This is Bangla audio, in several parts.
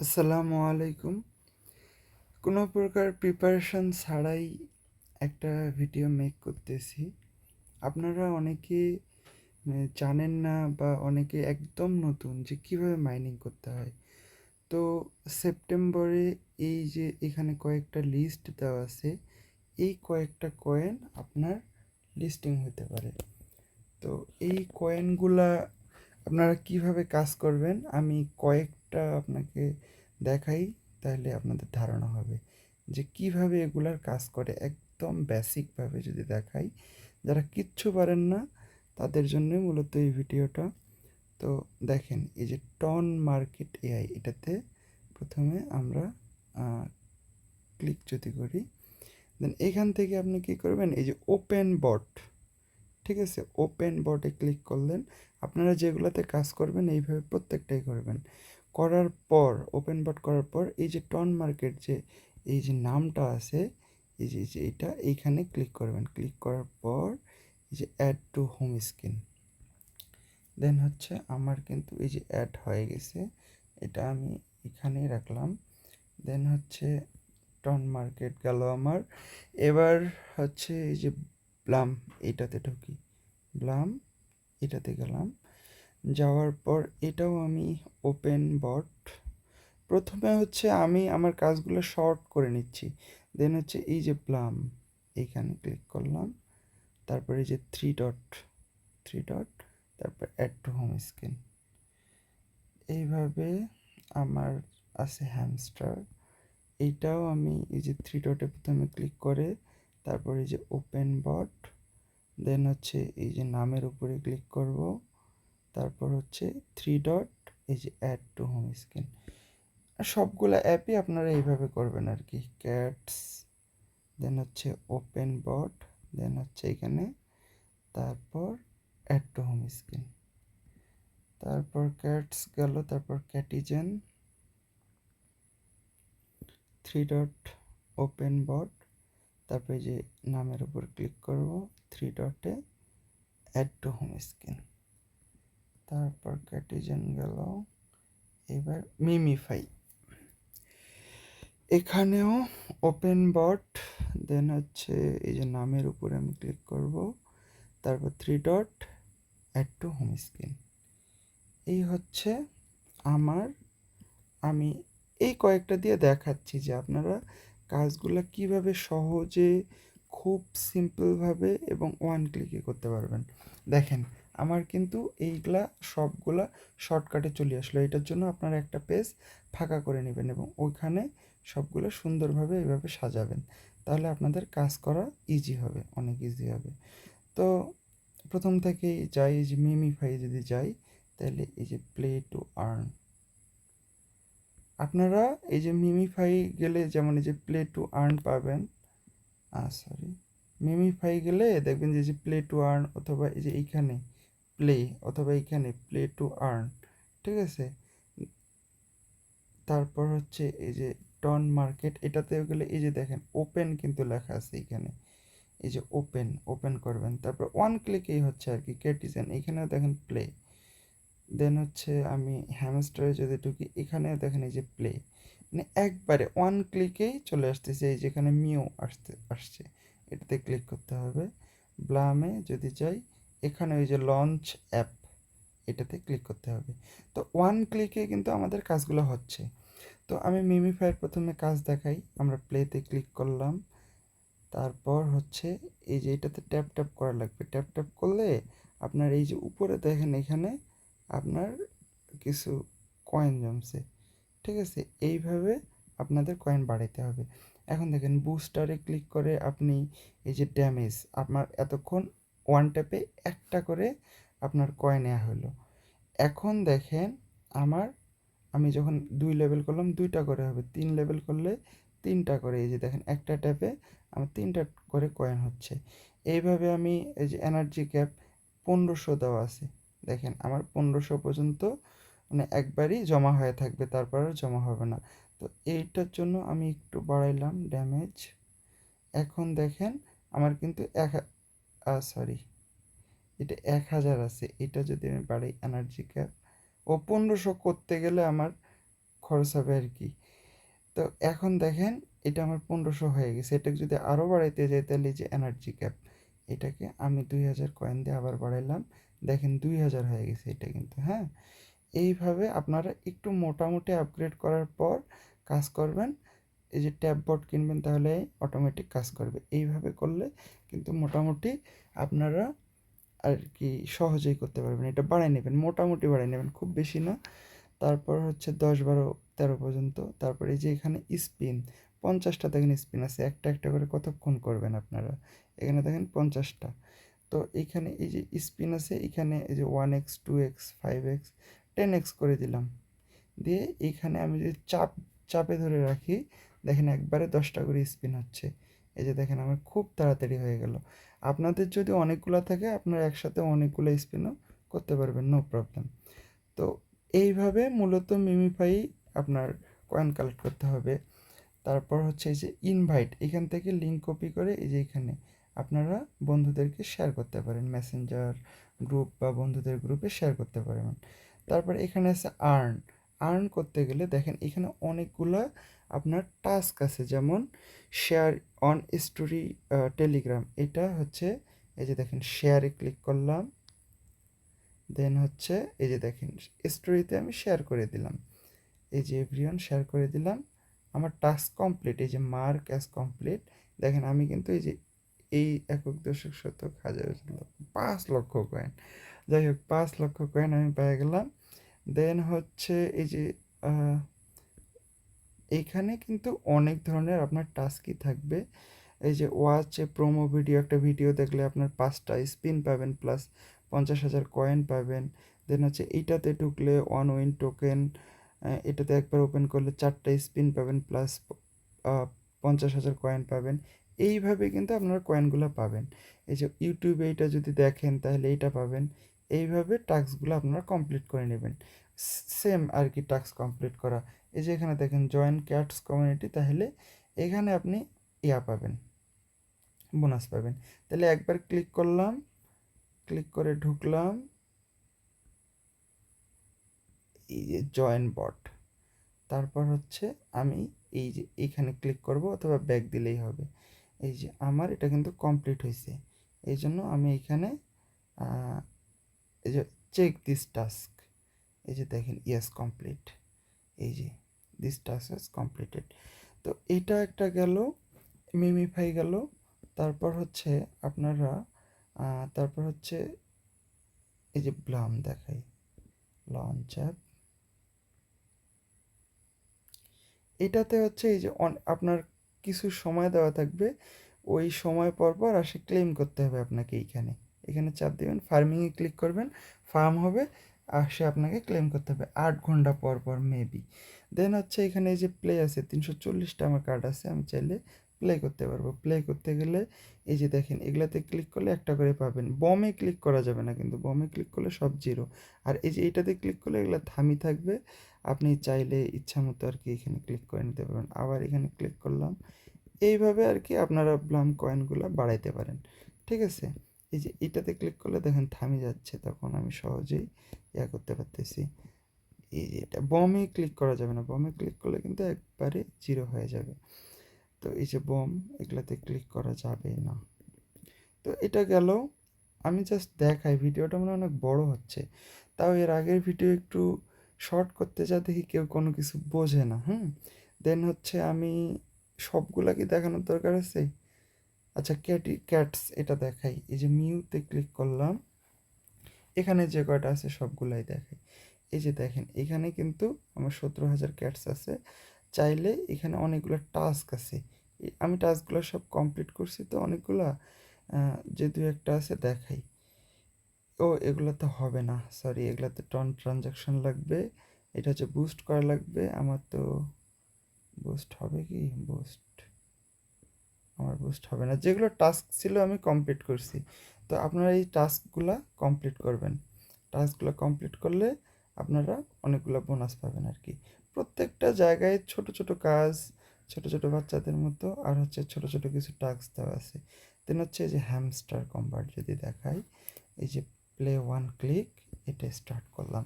আসসালামু আলাইকুম। কোনো প্রকার প্রিপারেশন ছাড়াই একটা ভিডিও মেক করতেছি। আপনারা অনেকে জানেন না বা অনেকে একদম নতুন যে কীভাবে মাইনিং করতে হয়। তো সেপ্টেম্বরে এই যে এখানে কয়েকটা লিস্ট দেওয়া আছে, এই কয়েকটা কয়েন আপনার লিস্টিং হতে পারে। তো এই কয়েনগুলা আপনারা কিভাবে কাজ করবেন আমি কয়েকটা আপনাকে দেখাই, তাহলে আপনাদের ধারণা হবে যে কিভাবে এগুলার কাজ করে। একদম বেসিকভাবে যদি দেখাই, যারা কিচ্ছু পারেন না তাদের জন্য মূলত এই ভিডিওটা। তো দেখেন, এই যে টন মার্কেট এআই, এটাতে প্রথমে আমরা ক্লিক যদি করি, দেন এখান থেকে আপনি কি করবেন, এই যে ওপেন বট, ঠিক আছে, ওপেন বটে ক্লিক করলেন। আপনারা যেগুলোতে কাজ করবেন এইভাবে প্রত্যেকটাই করবেন। করার পর ওপেন বট করার পর এই যে টন মার্কেট যে এই যে নামটা আছে, এই যে এইটা এইখানে ক্লিক করবেন। ক্লিক করার পর এই যে অ্যাড টু হোম স্ক্রিন, দেন হচ্ছে আমার কিন্তু এই যে অ্যাড হয়ে গেছে, এটা আমি এখানেই রাখলাম। দেন হচ্ছে টন মার্কেট গেল আমার। এবার হচ্ছে এই যে ব্লাম, এইটাতে ঢুকি, ব্লাম এটাতে গেলাম। যাওয়ার পর এটাও আমি ওপেন বট, প্রথমে হচ্ছে আমি আমার কাজগুলো শর্ট করে নিচ্ছি। দেন হচ্ছে এই যে ব্লাম, এইখানে ক্লিক করলাম। তারপরে এই যে থ্রি ডট, তারপর অ্যাড টু হোম স্ক্রিন। এইভাবে আমার আছে হ্যামস্টার, এইটাও আমি এই যে থ্রি ডটে প্রথমে ক্লিক করে তারপর এই যে ওপেন বট, দেন হচ্ছে এই যে নামের উপরে ক্লিক করব, তারপর হচ্ছে থ্রি ডট, এই যে অ্যাড টু হোম স্ক্রিন। সবগুলো অ্যাপই আপনারা এইভাবে করবেন আর কি। ক্যাটস, দেন হচ্ছে ওপেন বট, দেন হচ্ছে এখানে, তারপর অ্যাড টু হোম স্ক্রিন, তারপর ক্যাটস গেল, তারপর ক্যাটিজেন, থ্রি ডট, ওপেন বট, তারপরে যে নামের উপর ক্লিক করব, থ্রি ডটে অ্যাড টু হোম স্ক্রিন, তারপর ক্যাটিজেন গেল। এবার মিমিফাই, এখানেও ওপেন বট, দেন হচ্ছে এই যে নামের উপরে আমি ক্লিক করব, তারপর three dot, add to home screen. এই হচ্ছে আমার, আমি এই কয়েকটা দিয়ে দেখাচ্ছি যে আপনারা কাজগুলো কিভাবে সহজে খুব সিম্পলভাবে এবং ওয়ান ক্লিকে করতে পারবেন। দেখেন, আমার কিন্তু এইগুলা সবগুলা শর্টকাটে চলে আসলো। এটার জন্য আপনারা একটা পেজ ফাঁকা করে নেবেন এবং ওইখানে সবগুলো সুন্দরভাবে এইভাবে সাজাবেন, তাহলে আপনাদের কাজ করা ইজি হবে, অনেক ইজি হবে। তো প্রথম থেকেই যাই, এই যে মিমিফাই যদি যাই, তাহলে এই যে প্লে টু আর্ন, আপনারা এই যে মিমিফাই গেলে যেমন এই যে প্লে টু আর্ন পাবেন, মিমিফাই গেলে দেখবেন যে প্লে টু আর্ন, অথবা এই যে এইখানে প্লে, অথবা এইখানে প্লে টু আর্ন, ঠিক আছে। তারপর হচ্ছে এই যে টন মার্কেট, এটাতেও গেলে এই যে দেখেন ওপেন কিন্তু লেখা আছে এইখানে, এই যে ওপেন করবেন, তারপর ওয়ান ক্লিকেই হচ্ছে আর কি। ক্যাটিজেন, এখানেও দেখেন প্লে, দেন হচ্ছে আমি হ্যামস্টারে যদি ঢুকি, এখানেও দেখেন এই যে প্লে, মানে একবারে ওয়ান ক্লিকেই চলে আসতেছে। এই যেখানে মিউ আসছে, এটাতে ক্লিক করতে হবে। ব্লামে যদি যাই, এখানে ওই যে লঞ্চ অ্যাপ, এটাতে ক্লিক করতে হবে। তো ওয়ান ক্লিকে কিন্তু আমাদের কাজগুলো হচ্ছে। তো আমি মিমিফাইয়ের প্রথমে কাজ দেখাই। আমরা প্লেতে ক্লিক করলাম, তারপর হচ্ছে এই যে এটাতে ট্যাপ ট্যাপ করা লাগবে। ট্যাপ ট্যাপ করলে আপনার এই যে উপরে দেখেন, এখানে আপনার কিছু কয়েন জমছে, ঠিক আছে। এইভাবে আপনাদের কয়েন বাড়াইতে হবে। এখন দেখেন বুস্টারে ক্লিক করে আপনি এই যে ড্যামেজ, আপনার এতক্ষণ ওয়ান ট্যাপে একটা করে আপনার কয়েন নেওয়া হলো। এখন দেখেন আমার, আমি যখন 2 লেভেল করলাম 2টা করে হবে, 3 লেভেল করলে 3টা করে, এই যে দেখেন একটা ট্যাপে আমার 3টা করে কয়েন হচ্ছে। এইভাবে আমি এই যে এনার্জি ক্যাপ 1500 দেওয়া আছে, দেখেন আমার 1500 পর্যন্ত মানে একবারই জমা হয়ে থাকবে, তারপর আর জমা হবে না। তো এইটার জন্য আমি একটু বাড়াইলাম ড্যামেজ। এখন দেখেন আমার কিন্তু সরি, এটা 1000 আছে, এটা যদি আমি বাড়াই এনার্জি ক্যাপ, ও 1500 করতে গেলে আমার খরচ হবে আর কি। তো এখন দেখেন এটা আমার 1500 হয়ে গেছে। এটাকে যদি আরও বাড়াইতে যাই তাহলে এই যে এনার্জি ক্যাপ, এটাকে আমি 2000 কয়েন দিয়ে আবার বাড়াইলাম, দেখেন 2000 হয়ে গেছে এটা কিন্তু। হ্যাঁ, এইভাবে আপনারা একটু মোটামুটি আপগ্রেড করার পর কাজ করবেন। এই যে ট্যাব বোর্ড কিনবেন তাহলে অটোমেটিক কাজ করবে। এইভাবে করলে কিন্তু মোটামুটি আপনারা আর কি সহজেই করতে পারবেন। এটা বাড়ায় নেবেন, মোটামুটি বাড়ায় নেবেন, খুব বেশি না। তারপর হচ্ছে 10, 12, 13 পর্যন্ত। তারপর এই যে এখানে স্পিন 50টা দেখেন স্পিন আছে, একটা একটা করে কতক্ষণ করবেন আপনারা। এখানে দেখেন 50টা। তো এইখানে এই যে স্পিন আছে, এখানে এই যে 1x 2x 5x 10x করে দিলাম। দিয়ে এইখানে আমি যদি চাপে ধরে রাখি, দেখেন একবারে 10টা করে স্পিন হচ্ছে। এই যে দেখেন আমার খুব তাড়াতাড়ি হয়ে গেল। আপনাদের যদি অনেকগুলো থাকে আপনারা একসাথে অনেকগুলো স্পিনও করতে পারবেন, নো প্রবলেম। তো এইভাবে মূলত মিমিফাই আপনার কয়েন কালেক্ট করতে হবে। তারপর হচ্ছে এই যে ইনভাইট, এখান থেকে লিঙ্ক কপি করে এই যে এখানে আপনারা বন্ধুদেরকে শেয়ার করতে পারেন, মেসেঞ্জার গ্রুপ বা বন্ধুদের গ্রুপে শেয়ার করতে পারবেন। তারপর এখানে আছে আর্ন। আর্ন করতে গেলে দেখেন এখানে অনেকগুলা আপনার টাস্ক আছে, যেমন শেয়ার অন স্টোরি টেলিগ্রাম, এটা হচ্ছে এই যে দেখেন শেয়ারে ক্লিক করলাম, দেন হচ্ছে এই যে দেখেন স্টোরিতে আমি শেয়ার করে দিলাম, এই যে এভরিওয়ান শেয়ার করে দিলাম, আমার টাস্ক কমপ্লিট। এই যে মার্ক অ্যাজ কমপ্লিট, দেখেন আমি কিন্তু এই যে এই একক দশক শতক হাজার 5 লক্ষ কয়েন, যাই হোক 5 লক্ষ কয়েন আমি পেয়ে গেলাম। দেন হচ্ছে এই যে এইখানে কিন্তু অনেক ধরনের আপনার টাস্কই থাকবে। এই যে ওয়াচ এ প্রোমো ভিডিও, একটা ভিডিও দেখলে আপনার 5টা স্পিন পাবেন প্লাস 50,000 কয়েন পাবেন। দেন হচ্ছে এইটাতে ঢুকলে 1 উইন টোকেন, এটাতে একবার ওপেন করলে 4টা স্পিন পাবেন প্লাস 50,000 কয়েন পাবেন। এইভাবে কিন্তু আপনারা কয়েনগুলো পাবেন। এই যে ইউটিউবে এইটা যদি দেখেন তাহলে এইটা পাবেন। এইভাবে টাস্কগুলো আপনারা কমপ্লিট করে নেবেন। সেম আর কি টাস্ক কমপ্লিট করা। এই যে এখানে দেখেন জয়েন ক্যাটস কমিউনিটি, তাহলে এখানে আপনি ইয়া পাবেন, বোনাস পাবেন। তাহলে একবার ক্লিক করলাম, ক্লিক করে ঢুকলাম এই যে জয়েন বট। তারপর হচ্ছে আমি এই যে এইখানে ক্লিক করব অথবা ব্যাক দিলেই হবে। এই যে আমার এটা কিন্তু কমপ্লিট হয়েছে, এই জন্য আমি এখানে এই যে চেক দিস টাস্ক, এই যে দেখেন ইয়েস কমপ্লিট, এই যে দিস টাস্ক ইজ কমপ্লিটেড। তো এইটা একটা গেল, মিমিফাই গেল। তারপর হচ্ছে আপনারা তারপর হচ্ছে এই যে ব্লাম দেখাই, লঞ্চ অ্যাপ, এটাতে হচ্ছে এই যে আপনার কিছু সময় দেওয়া থাকবে, ওই সময় পর পর আসে ক্লেম করতে হবে আপনাকে। এইখানে এখানে চাপ দেবেন, ফার্মিংয়ে ক্লিক করবেন, ফার্ম হবে, আসে আপনাকে ক্লেম করতে হবে 8 ঘন্টা পর পর মেবি। দেন হচ্ছে এখানে এই যে প্লে আছে, 340টা আমার কার্ড আছে, আমি চাইলে প্লে করতে পারবো। প্লে করতে গেলে এই যে দেখেন এগুলাতে ক্লিক করলে একটা করে পাবেন। বমে ক্লিক করা যাবে না কিন্তু, বমে ক্লিক করলে সব জিরো। আর এই যে এইটাতে ক্লিক করলে এগুলো থামি থাকবে, আপনি চাইলে ইচ্ছা মতো আর কি এখানে ক্লিক করে নিতে পারবেন। আবার এখানে ক্লিক করলাম, এইভাবে আর কি আপনারা ব্লাম কয়েনগুলো বাড়াইতে পারেন। ঠিক আছে, এই যে এটাতে ক্লিক করলে দেখেন থামি যাচ্ছে, তখন আমি সহজেই ইয়া করতে পারতেছি। এই যে এটা বমে ক্লিক করা যাবে না, বমে ক্লিক করলে কিন্তু একবারে জিরো হয়ে যাবে। তো এই যে বম, এগুলাতে ক্লিক করা যাবে না। তো এটা গেল, আমি জাস্ট দেখাই, ভিডিওটা মনে হয় অনেক বড় হচ্ছে, তাও এর আগের ভিডিও একটু শর্ট করতে যা দেখি কেউ কোনো কিছু বোঝে না। দেন হচ্ছে আমি সবগুলা কি দেখানোর দরকার আছে? আচ্ছা, ক্যাটস এটা দেখাই। এই যে মিউতে ক্লিক করলাম, এখানে যে কয়টা আছে সবগুলাই দেখাই। এই যে দেখেন এখানে কিন্তু আমার 17,000 ক্যাটস আছে। চাইলে এখানে অনেকগুলো টাস্ক আছে, আমি টাস্কগুলো সব কমপ্লিট করছি, তো অনেকগুলা যে দু একটা আছে দেখাই। ও এগুলো তো হবে না, সরি, এগুলোতে ট্রানজাকশন লাগবে, এটা হচ্ছে বুস্ট করা লাগবে। আমার তো বুস্ট হবে কি? আমার বুস্ট হবে না, যেগুলো টাস্ক ছিল আমি কমপ্লিট করছি। তো আপনারা এই টাস্কগুলো কমপ্লিট করবেন, টাস্কগুলো কমপ্লিট করলে আপনারা অনেকগুলো বোনাস পাবেন আর কি। প্রত্যেকটা জায়গায় ছোট ছোট কাজ, ছোট ছোট বাচ্চাদের মতো, আর হচ্ছে ছোট ছোট কিছু টাস্ক দেওয়া আছে। দেন হচ্ছে এই যে হ্যামস্টার কম্বাট যদি দেখাই, এই যে প্লে ওয়ান ক্লিক, এটা স্টার্ট করলাম।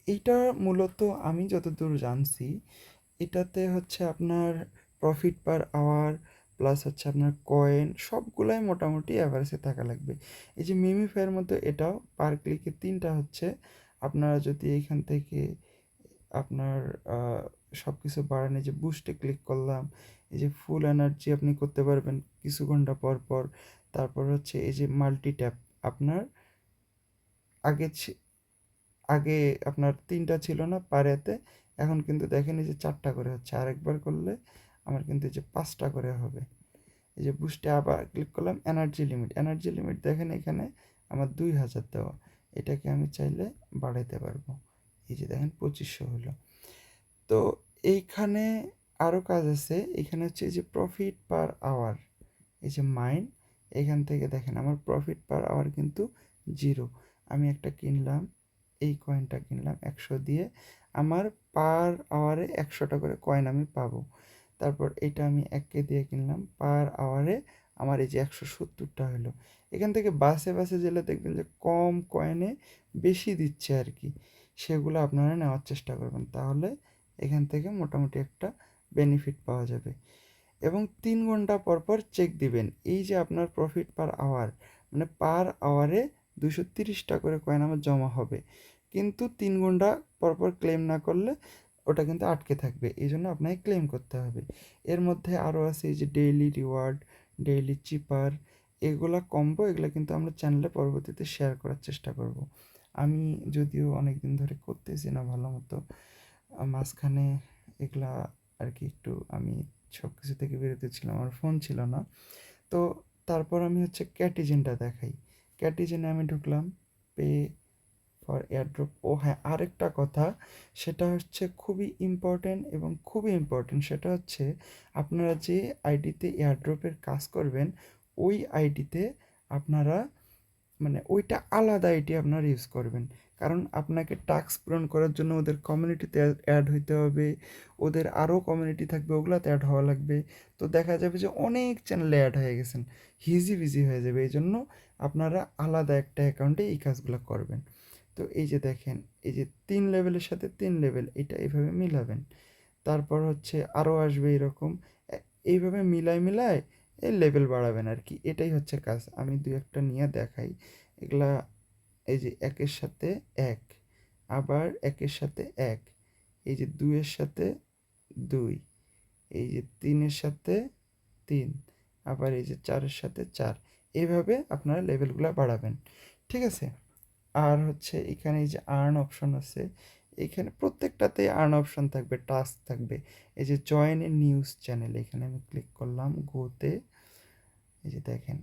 এইটা মূলত আমি যতদূর জানছি এটাতে হচ্ছে আপনার প্রফিট পার আওয়ার প্লাস হচ্ছে আপনার কয়েন সবগুলাই মোটামুটি অ্যাভারেজে থাকা লাগবে। এই যে মিমিফাইয়ের মতো এটাও পার ক্লিকে 3টা হচ্ছে। আপনারা যদি এইখান থেকে আপনার সব কিছু বাড়ান, এই যে বুস্টে ক্লিক করলাম, এই যে ফুল এনার্জি আপনি করতে পারবেন কিছু ঘন্টা পর পর। তারপর হচ্ছে এই যে মাল্টি ট্যাপ আপনার আগে আগে আপনার 3টা ছিল না পারেতে, এখন কিন্তু দেখেন এই যে 4টা করে হচ্ছে। আরেকবার করলে আমার কিন্তু এই যে 5টা করে হবে। এই যে বুস্টে আবার ক্লিক করলাম, এনার্জি লিমিট দেখেন এখানে আমার 2000 দেওয়া। এটাকে আমি চাইলে বাড়াইতে পারবো। এই যে দেখেন 2500 হলো। তো এইখানে আরও কাজ আছে। এখানে হচ্ছে এই যে প্রফিট পার আওয়ার, এই যে মাইন, এখান থেকে দেখেন আমার প্রফিট পার আওয়ার কিন্তু 0। আমি একটা কিনলাম, এই কয়েনটা কিনলাম 100 দিয়ে, আমার পার আওয়ারে 100টা করে কয়েন আমি পাবো। তারপর এটা আমি 1K দিয়ে কিনলাম, পার আওয়ারে আমার এই যে 170টা হলো। এখান থেকে বাসে বাসে গেলে দেখবেন যে কম কয়েনে বেশি দিচ্ছে আর কি, সেগুলো আপনারা নেওয়ার চেষ্টা করবেন, তাহলে এখান থেকে মোটামুটি একটা বেনিফিট পাওয়া যাবে। এবং 3 ঘন্টা পর পর চেক দিবেন। এই যে আপনার প্রফিট পার আওয়ার, মানে পার আওয়ারে 230টা করে কয়েন আমার জমা হবে, কিন্তু 3 ঘন্টা পর পর ক্লেম না করলে ওটা কিন্তু আটকে থাকবে, এই জন্য আপনাকে ক্লেম করতে হবে। এর মধ্যে আরও আছে এই যে ডেইলি রিওয়ার্ড, ডেইলি চিপার, এগুলা কম্বো, এগুলো কিন্তু আমরা চ্যানেলে পরবর্তীতে শেয়ার করার চেষ্টা করব। আমি যদিও অনেক দিন ধরে করতেছি না ভালো মতো, মাঝখানে এগুলা আর কি একটু আমি সব কিছু থেকে বিরত ছিলাম, আমার ফোন ছিল না। তো তারপর আমি হচ্ছে ক্যাটিজেনটা দেখাই। ক্যাটিজেনে আমি ঢুকলাম, পে ফর এয়ারড্রপ। ও হ্যাঁ, আরেকটা কথা, সেটা হচ্ছে খুবই ইম্পর্ট্যান্ট এবং খুবই ইম্পর্ট্যান্ট, সেটা হচ্ছে আপনারা যে আইডিতে এয়ারড্রপের কাজ করবেন ওই আইডিতে আপনারা, মানে ওইটা আলাদা আইডি আপনারা ইউজ করবেন। কারণ আপনাকে টাস্ক পূরণ করার জন্য ওদের কমিউনিটিতে অ্যাড হইতে হবে, ওদের আরও কমিউনিটি থাকবে, ওগুলাতে অ্যাড হওয়া লাগবে। তো দেখা যাবে যে অনেক চ্যানেলে অ্যাড হয়ে গেছেন, হিজি বিজি হয়ে যাবে। এই জন্য আপনারা আলাদা একটা অ্যাকাউন্টে এই কাজগুলো করবেন। তো এই যে দেখেন, এই যে 3 লেভেলের সাথে 3 লেভেল, এটা এইভাবে মিলাবেন। তারপর হচ্ছে আরও আসবে এরকম, এইভাবে মিলায় মিলায় এই লেভেল বাড়াবেন আর কি, এটাই হচ্ছে কাজ। আমি দুই একটা নিয়ে দেখাই এগুলা। এই যে 1-এর সাথে 1, আবার 1-এর সাথে 1, এই যে 2-এর সাথে 2, এই যে 3-এর সাথে 3, আবার এই যে 4-এর সাথে 4, এইভাবে আপনারা লেভেলগুলো বাড়াবেন, ঠিক আছে? আর হচ্ছে এখানে এই যে আর্ন অপশন আছে, এখানে প্রত্যেকটাতেই আর্ন অপশন থাকবে, টাস্ক থাকবে। এই যে জয়েন এ নিউজ চ্যানেল, এখানে আমি ক্লিক করলাম গোতে, এই যে দেখেন।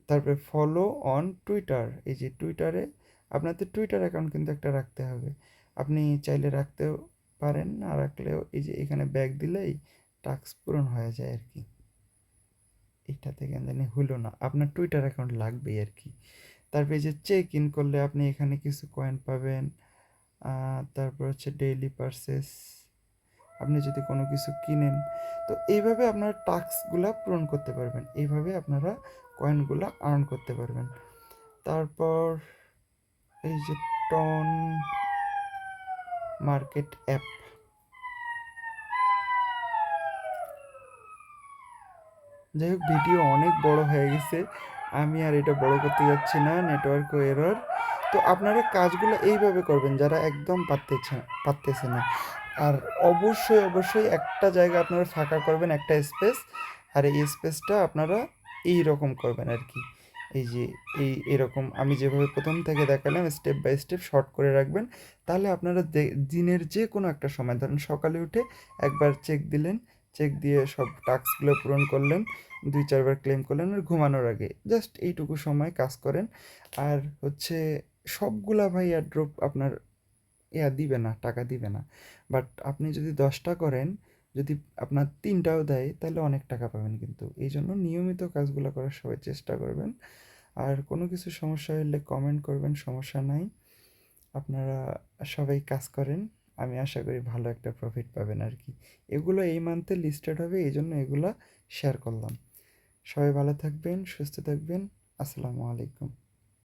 তারপরে ফলো অন টুইটার, এই যে টুইটারে আপনাদের টুইটার অ্যাকাউন্ট কিন্তু একটা রাখতে হবে। আপনি চাইলে রাখতেও পারেন, না রাখলেও এই যে এখানে ব্যাক দিলেই টাস্ক পূরণ হয়ে যায় আর কি। এটা থেকে জানি হলো না, আপনার টুইটার অ্যাকাউন্ট লাগবেই আর কি। তারপরে এই যে চেক ইন করলে আপনি এখানে কিছু কয়েন পাবেন। তারপর হচ্ছে ডেইলি পারচেস, আপনি যদি কোনো কিছু কিনেন, তো এইভাবে আপনারা টাস্কগুলা পূরণ করতে পারবেন, এইভাবে আপনারা কয়েনগুলা আর্ন করতে পারবেন। তারপর এই যে টন মার্কেট অ্যাপ, যাই হোক ভিডিও অনেক বড় হয়ে গেছে, আমি আর এটা বড় করতে যাচ্ছি না, নেটওয়ার্ক এরর। তো আপনারা কাজগুলো এইভাবে করবেন যারা একদম পারতেছে না। আর অবশ্যই অবশ্যই একটা জায়গা আপনারা ফাঁকা করবেন, একটা স্পেস, আর এই স্পেসটা আপনারা এই রকম করবেন আর কি। এই যে এরকম আমি যেভাবে প্রথম থেকে দেখালাম স্টেপ বাই স্টেপ শর্ট করে রাখবেন। তাহলে আপনারা দিনের যে কোনো একটা সময়, ধরেন সকালে উঠে একবার চেক দিলেন, চেক দিয়ে সব টাস্কগুলো পূরণ করলেন, 2-4 বার ক্লেম করলেন, আর ঘুমানোর আগে জাস্ট এইটুকু সময় কাজ করেন। আর হচ্ছে সবগুলা ভাই এয়ারড্রপ আপনার দিবে না, টাকা দিবে না। বাট আপনি যদি 10টা করেন, যদি আপনার 3টাও দেয়, তাহলে অনেক টাকা পাবেন কিন্তু। এই জন্য নিয়মিত কাজগুলো করার সবাই চেষ্টা করবেন। আর কোনো কিছু সমস্যা হলে কমেন্ট করবেন, সমস্যা নাই। আপনারা সবাই কাজ করেন, আমি আশা করি ভালো একটা প্রফিট পাবেন আর কি। এগুলো এই মান্থে লিস্টেড হবে, এই জন্য এগুলো শেয়ার করলাম। সবাই ভালো থাকবেন, সুস্থ থাকবেন। আসসালামু আলাইকুম।